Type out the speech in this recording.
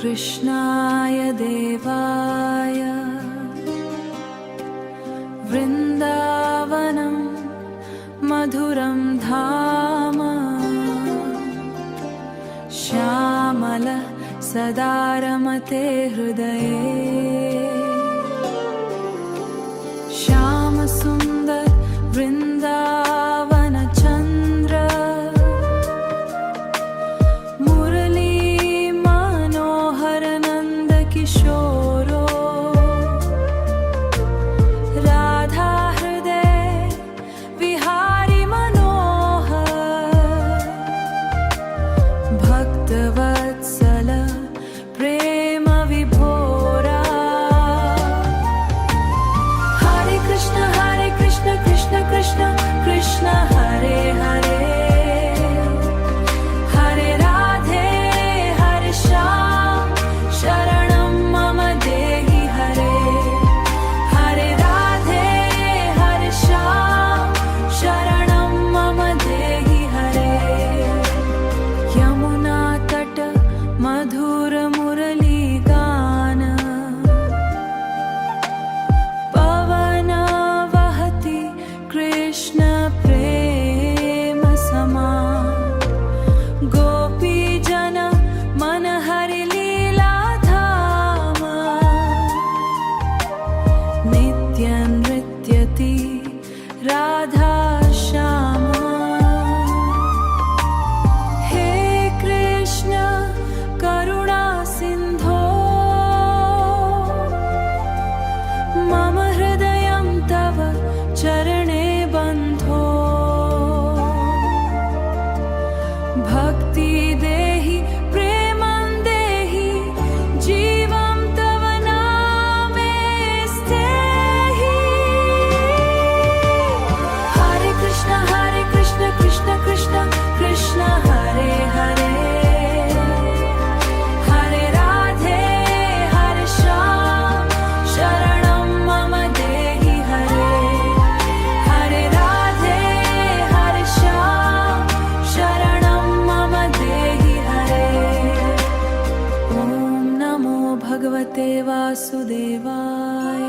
कृष्णाय देवाय वृन्दावनं मधुरं धाम श्यामल सदा रमते हृदये श्याम सुन्दर वृन्दावन चन्द्र मुरली मनोहर नन्द किशोरो राधा हृदय विहारी मनोहर भक्तवत्सल प्रेम विभोरा हरे कृष्ण कृष्ण कृष्ण कृष्ण हरे हरे हरे राधे हरे श्याम शरणं मम देहि हरे हरे राधे हरे श्याम शरणं मम देहि हरे यमुना तट मधुर मुरली गान पवन वहति कृष्ण प्रेम समा गोपी जन मन हरि लीला धाम नित्य नृत्यति राधा श्यामा हे कृष्ण करुणा सिन्धो मम हृदयं तव चरणे बन्धो भक्ति देहि प्रेमं देहि जीवं तव नामे स्थेहि हरे कृष्ण कृष्ण कृष्ण कृष्ण हरे हरे हरे राधे हरे श्याम शरणं मम देहि हरे हरे राधे हरे श्याम शरणं मम देहि हरे ॐ नमो भगवते वासुदेवाय।